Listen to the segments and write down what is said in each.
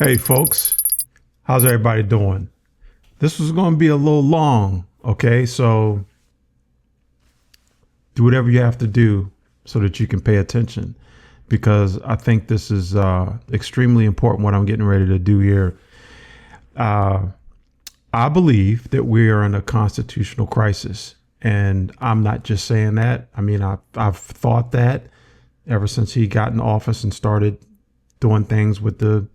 Hey folks, how's everybody doing? This was going to be a little long, okay? So do whatever you have to do so that you can pay attention, because I think this is extremely important what I'm getting ready to do here. I believe that we are in a constitutional crisis, and I'm not just saying that. I mean, I've thought that ever since he got in office and started doing things with the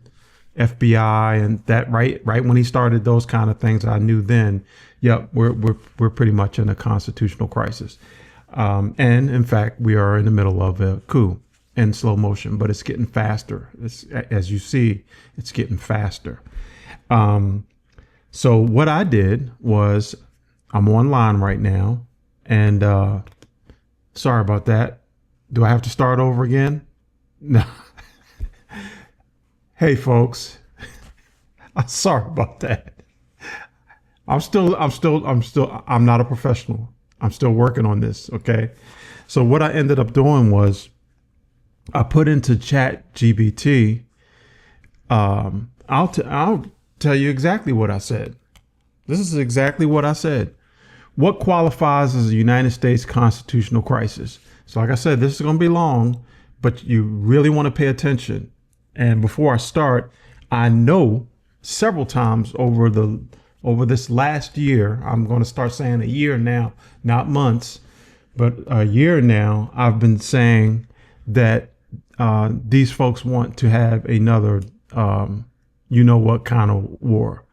FBI and that right when he started those kind of things, I knew then, yep, we're pretty much in a constitutional crisis. And in fact, we are in the middle of a coup in slow motion, but it's getting faster. As you see, it's getting faster. So what I did was, I'm online right now, and sorry about that. Do I have to start over again? No. Hey folks, I'm sorry about that. I'm not a professional. I'm still working on this. Okay. So what I ended up doing was I put into ChatGPT. I'll tell you exactly what I said. This is exactly what I said. What qualifies as a United States constitutional crisis? So like I said, this is going to be long, but you really want to pay attention. And before I start, I know several times over this last year, I'm going to start saying a year now, not months, but a year now, I've been saying that these folks want to have another, you know what kind of war.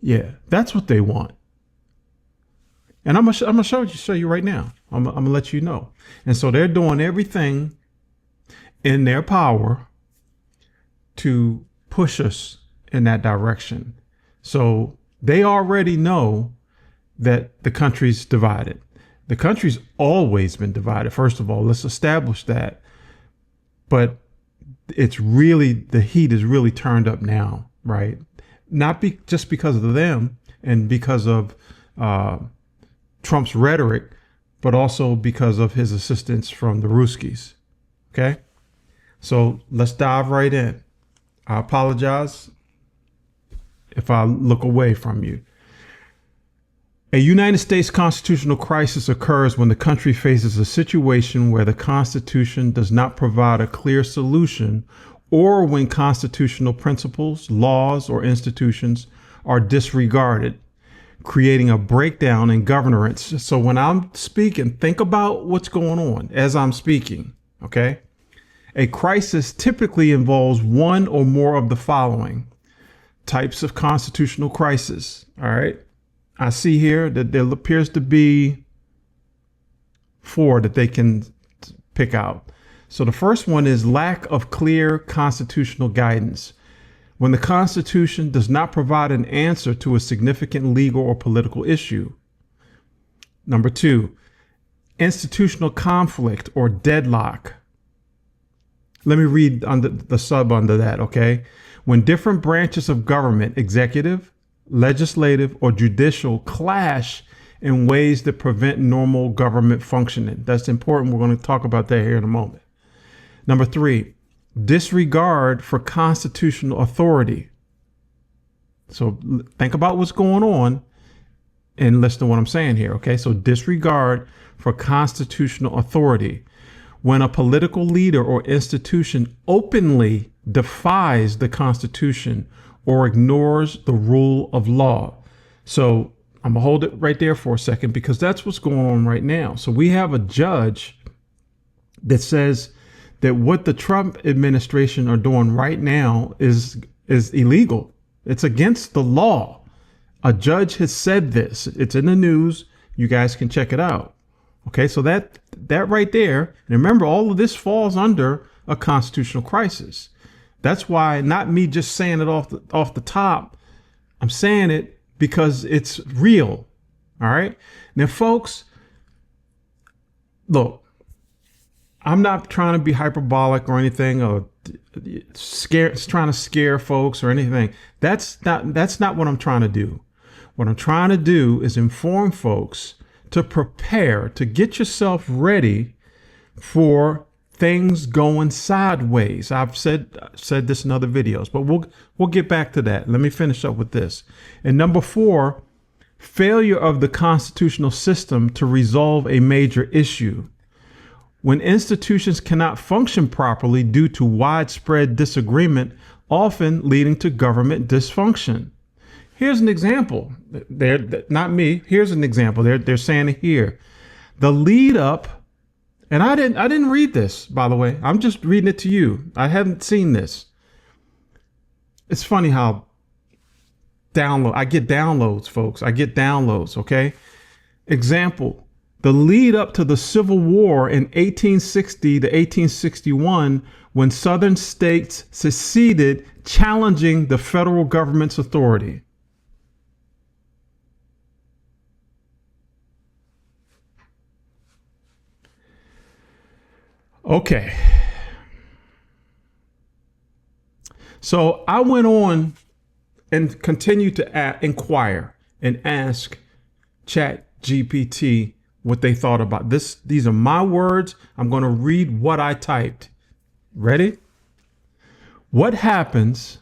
Yeah, that's what they want. And I'm gonna show you right now. I'm gonna let you know. And so they're doing everything in their power to push us in that direction. So they already know that the country's divided. The country's always been divided. First of all, let's establish that. But it's really, the heat is really turned up now, right? Not just because of them and because of Trump's rhetoric, but also because of his assistance from the Ruskies. Okay? So let's dive right in. I apologize if I look away from you. A United States constitutional crisis occurs when the country faces a situation where the Constitution does not provide a clear solution, or when constitutional principles, laws, or institutions are disregarded, creating a breakdown in governance. So when I'm speaking, think about what's going on as I'm speaking, okay? A crisis typically involves one or more of the following types of constitutional crisis. All right. I see here that there appears to be 4 that they can pick out. So the first one is lack of clear constitutional guidance. When the Constitution does not provide an answer to a significant legal or political issue. Number 2, institutional conflict or deadlock. Let me read under the sub under that, okay? When different branches of government, executive, legislative, or judicial, clash in ways that prevent normal government functioning. That's important. We're going to talk about that here in a moment. Number 3, disregard for constitutional authority. So think about what's going on and listen to what I'm saying here, okay? So disregard for constitutional authority. When a political leader or institution openly defies the Constitution or ignores the rule of law. So I'm gonna hold it right there for a second, because that's what's going on right now. So we have a judge that says that what the Trump administration are doing right now is illegal. It's against the law. A judge has said this. It's in the news. You guys can check it out. Okay, so that right there, and remember, all of this falls under a constitutional crisis. That's why, not me just saying it off the top, I'm saying it because it's real. All right. Now, folks, look, I'm not trying to be hyperbolic or anything, or trying to scare folks or anything. That's not what I'm trying to do. What I'm trying to do is inform folks to prepare, to get yourself ready for things going sideways. I've said this in other videos, but we'll get back to that. Let me finish up with this. And number 4, failure of the constitutional system to resolve a major issue. When institutions cannot function properly due to widespread disagreement, often leading to government dysfunction. Here's an example. They're not me. Here's an example. They're saying it here. The lead up, and I didn't read this, by the way. I'm just reading it to you. I haven't seen this. It's funny how I get downloads, folks. I get downloads, okay? Example. The lead up to the Civil War in 1860 to 1861, when Southern states seceded, challenging the federal government's authority. Okay. So I went on and continued to inquire and ask ChatGPT what they thought about this. These are my words. I'm going to read what I typed. Ready? What happens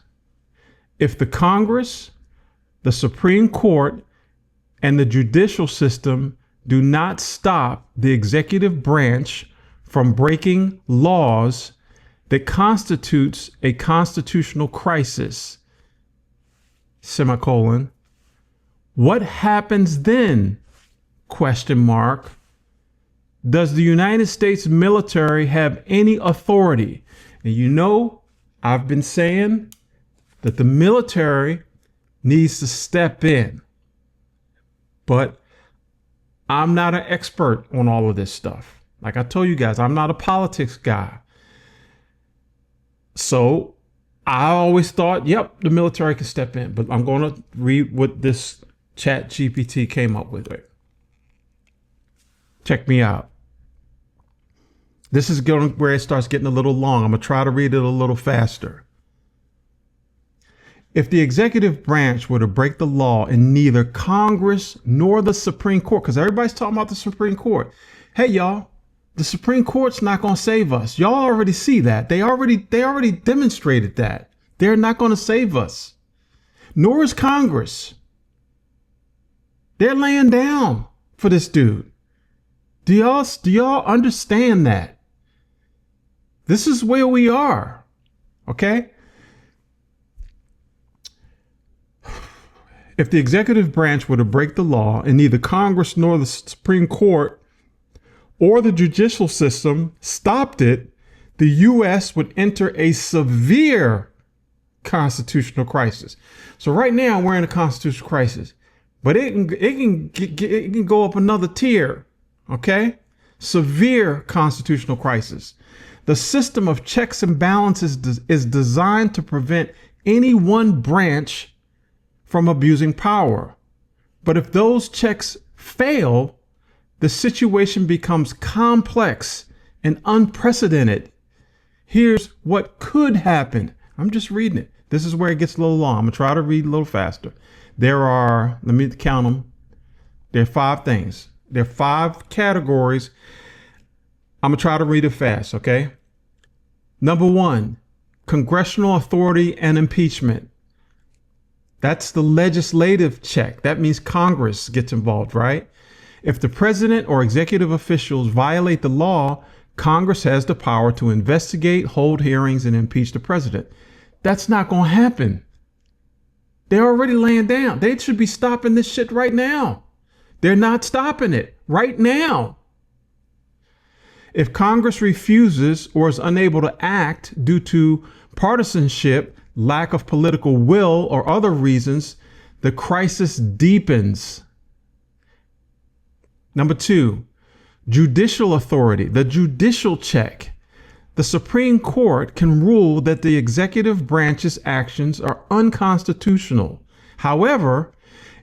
if the Congress, the Supreme Court, and the judicial system do not stop the executive branch from breaking laws that constitutes a constitutional crisis? Semicolon. What happens then? Question mark. Does the United States military have any authority? And you know, I've been saying that the military needs to step in, but I'm not an expert on all of this stuff. Like I told you guys, I'm not a politics guy. So I always thought, yep, the military can step in, but I'm going to read what this ChatGPT came up with. Check me out. This is going where it starts getting a little long. I'm going to try to read it a little faster. If the executive branch were to break the law and neither Congress nor the Supreme Court, because everybody's talking about the Supreme Court. Hey, y'all, the Supreme Court's not going to save us. Y'all already see that. They already demonstrated that. They're not going to save us. Nor is Congress. They're laying down for this dude. Do y'all understand that? This is where we are. Okay? If the executive branch were to break the law and neither Congress nor the Supreme Court or the judicial system stopped it, the U.S. would enter a severe constitutional crisis. So right now we're in a constitutional crisis, but it can go up another tier. Okay? Severe constitutional crisis. The system of checks and balances is designed to prevent any one branch from abusing power. But if those checks fail, the situation becomes complex and unprecedented. Here's what could happen. I'm just reading it. This is where it gets a little long. I'm going to try to read a little faster. There are, let me count them. There are 5 things. There are 5 categories. I'm going to try to read it fast, okay? Number 1, congressional authority and impeachment. That's the legislative check. That means Congress gets involved, right? If the president or executive officials violate the law, Congress has the power to investigate, hold hearings, and impeach the president. That's not going to happen. They're already laying down. They should be stopping this shit right now. They're not stopping it right now. If Congress refuses or is unable to act due to partisanship, lack of political will, or other reasons, the crisis deepens. Number 2, judicial authority, the judicial check. The Supreme Court can rule that the executive branch's actions are unconstitutional. However,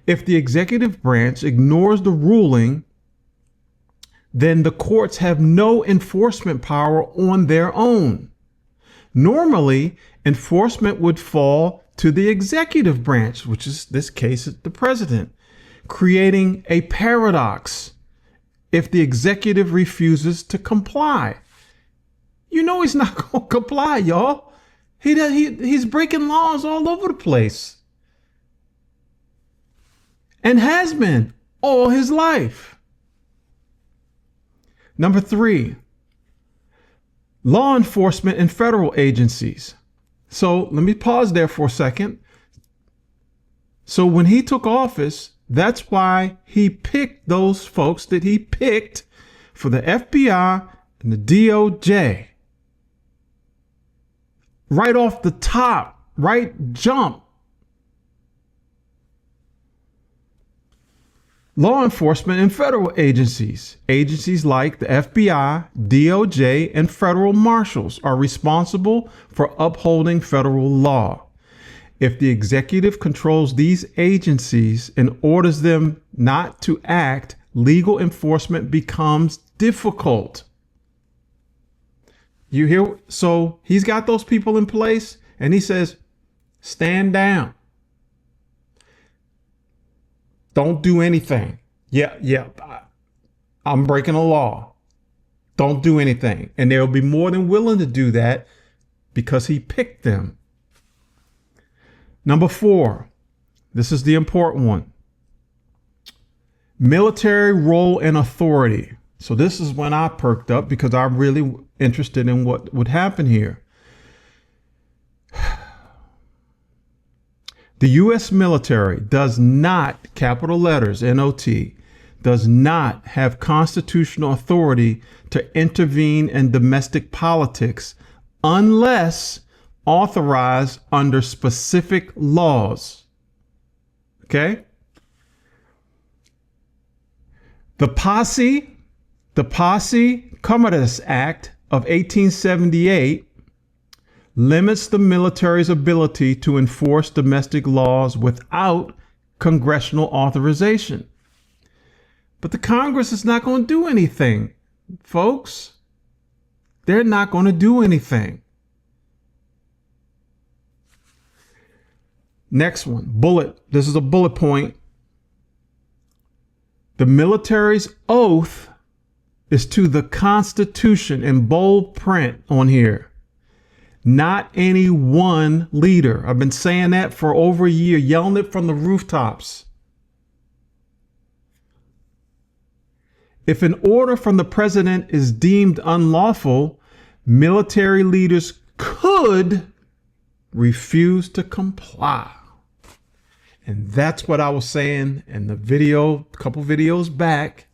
if the executive branch ignores the ruling, then the courts have no enforcement power on their own. Normally, enforcement would fall to the executive branch, which is this case, the president, creating a paradox if the executive refuses to comply. You know he's not going to comply, y'all. He's breaking laws all over the place. And has been all his life. Number 3, law enforcement and federal agencies. So let me pause there for a second. So when he took office, that's why he picked those folks that he picked for the FBI and the DOJ. Right off the top, right jump. Law enforcement and federal agencies. Agencies like the FBI, DOJ, and federal marshals are responsible for upholding federal law. If the executive controls these agencies and orders them not to act, legal enforcement becomes difficult. You hear? So he's got those people in place and he says, stand down. Don't do anything. Yeah, I'm breaking a law. Don't do anything. And they'll be more than willing to do that because he picked them. Number 4, this is the important one. Military role and authority. So this is when I perked up because I'm really interested in what would happen here. The U.S. military does not, capital letters, NOT, does not have constitutional authority to intervene in domestic politics unless authorized under specific laws. Okay? The Posse Commodus Act of 1878 limits the military's ability to enforce domestic laws without congressional authorization. But the Congress is not going to do anything, folks. They're not going to do anything. Next one, bullet. This is a bullet point. The military's oath is to the Constitution in bold print on here. Not any one leader. I've been saying that for over a year, yelling it from the rooftops. If an order from the president is deemed unlawful, military leaders could refuse to comply. And that's what I was saying in the video, a couple videos back,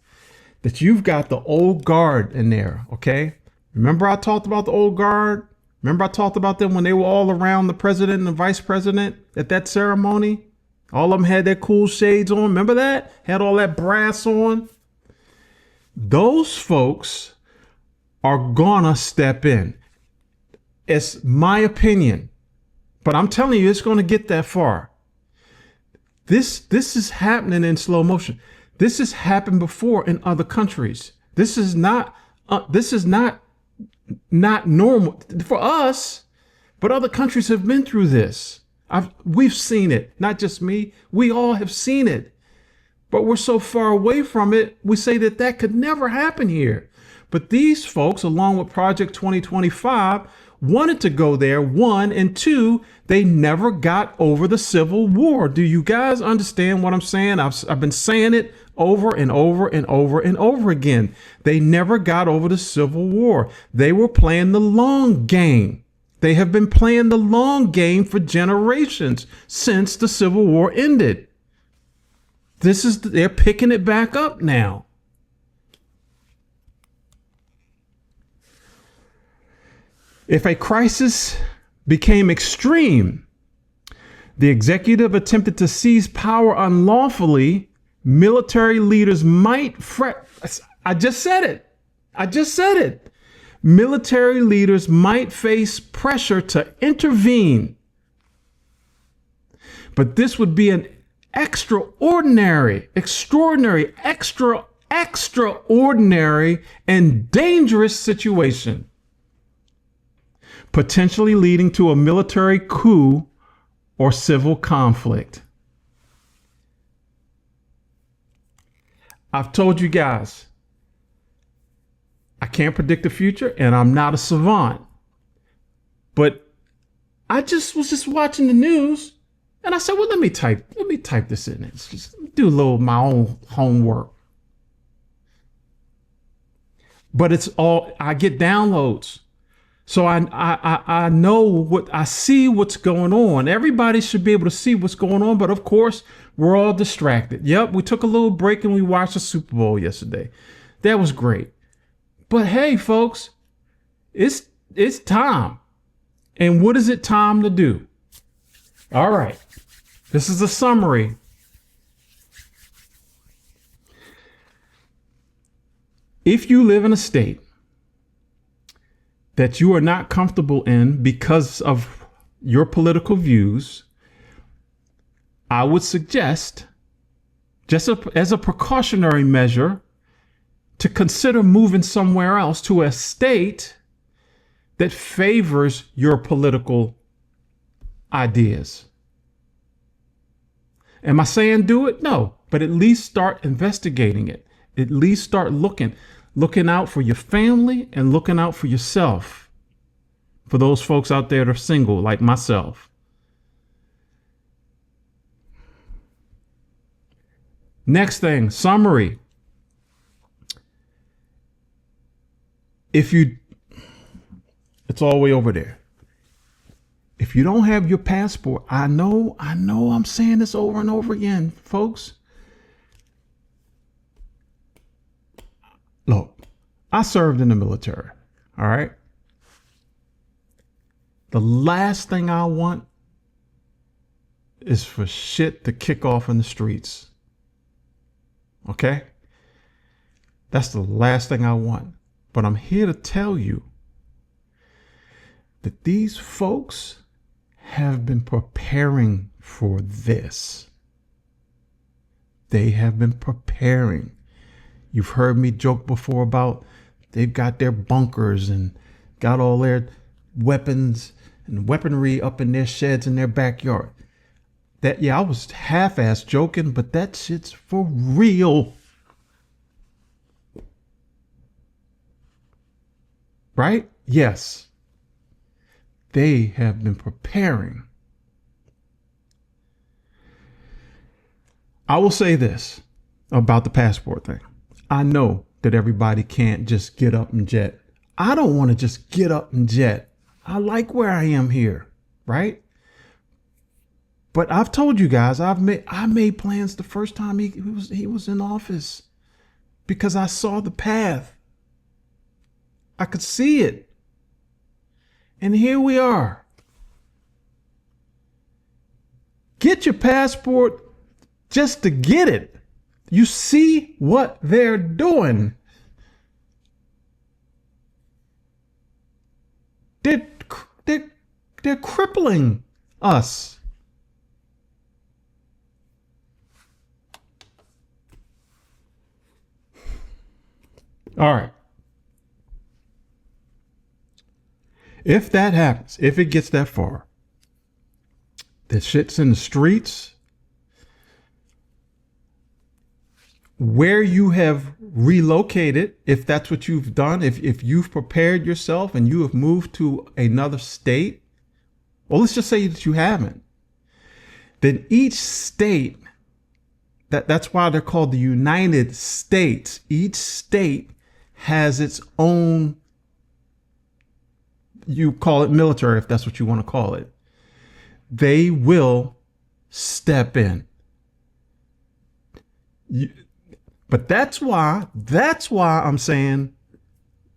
that you've got the old guard in there, okay? Remember I talked about the old guard? Remember I talked about them when they were all around the president and the vice president at that ceremony? All of them had their cool shades on. Remember that? Had all that brass on. Those folks are gonna step in. It's my opinion, but I'm telling you, it's gonna get that far. This is happening in slow motion. This has happened before in other countries. This is not normal for us, but other countries have been through this. We've seen it, not just me. We all have seen it, but we're so far away from it. We say that could never happen here. But these folks, along with Project 2025, wanted to go there, 1, and 2, they never got over the Civil War. Do you guys understand what I'm saying? I've been saying it over and over and over and over again. They never got over the Civil War. They were playing the long game. They have been playing the long game for generations since the Civil War ended. They're picking it back up now. If a crisis became extreme, the executive attempted to seize power unlawfully, military leaders might I just said it. Military leaders might face pressure to intervene. But this would be an extraordinary, and dangerous situation, potentially leading to a military coup or civil conflict. I've told you guys, I can't predict the future, and I'm not a savant. But I was just watching the news, and I said, well, let me type this in. It's just do a little my own homework. But it's all, I get downloads. So I know I see what's going on. Everybody should be able to see what's going on. But of course, we're all distracted. Yep, we took a little break and we watched the Super Bowl yesterday. That was great. But hey, folks, it's time. And what is it time to do? All right. This is a summary. If you live in a state that you are not comfortable in because of your political views, I would suggest, just as a precautionary measure, to consider moving somewhere else to a state that favors your political ideas. Am I saying do it? No, but at least start investigating it. At least start looking out for your family and looking out for yourself. For those folks out there that are single, like myself. Next thing, summary. It's all the way over there. If you don't have your passport, I know I'm saying this over and over again, folks. Look, I served in the military, all right? The last thing I want is for shit to kick off in the streets, okay? That's the last thing I want. But I'm here to tell you that these folks have been preparing for this. They have been preparing. You've heard me joke before about they've got their bunkers and got all their weapons and weaponry up in their sheds in their backyard. I was half-ass joking, but that shit's for real. Right? Yes. They have been preparing. I will say this about the passport thing. I know that everybody can't just get up and jet. I don't want to just get up and jet. I like where I am here, right? But I've told you guys, I made plans the first time he was in office because I saw the path. I could see it. And here we are. Get your passport just to get it. You see what they're doing. They're crippling us. All right. If that happens, if it gets that far, that shit's in the streets, where you have relocated, if that's what you've done, if you've prepared yourself and you have moved to another state, well, let's just say that you haven't, then each state, that's why they're called the United States. Each state has its own, you call it military if that's what you want to call it. They will step in. But that's why I'm saying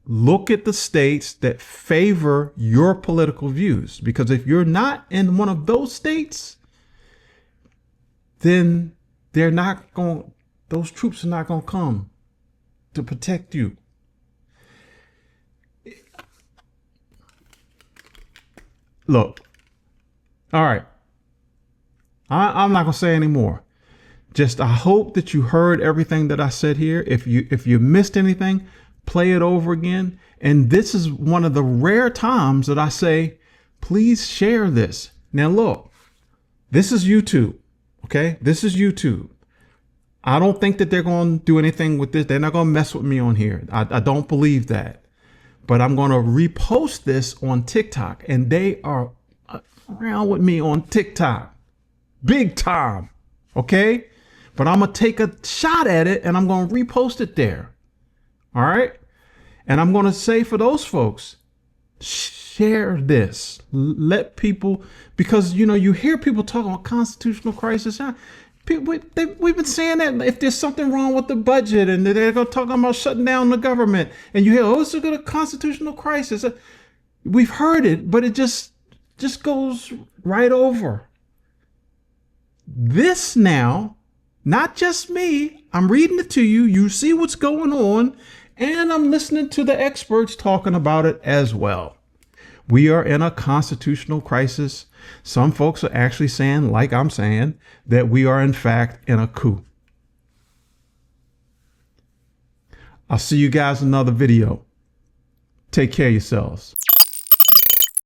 look at the states that favor your political views. Because if you're not in one of those states, then those troops are not going to come to protect you. Look, all right. I'm not going to say any more. Just, I hope that you heard everything that I said here. If you missed anything, play it over again. And this is one of the rare times that I say, please share this. Now, look, this is YouTube. Okay. This is YouTube. I don't think that they're going to do anything with this. They're not going to mess with me on here. I don't believe that. But I'm going to repost this on TikTok, and they are around with me on TikTok. Big time. Okay? But I'm going to take a shot at it, and I'm going to repost it there. All right? And I'm going to say for those folks, share this. Let people, because, you know, you hear people talk about constitutional crisis. We've been saying that if there's something wrong with the budget and they're going to talk about shutting down the government, and you hear, oh, it's a constitutional crisis. We've heard it, but it just goes right over. This now, not just me, I'm reading it to you. You see what's going on, and I'm listening to the experts talking about it as well. We are in a constitutional crisis. Some folks are actually saying, like I'm saying, that we are in fact in a coup. I'll see you guys in another video. Take care of yourselves.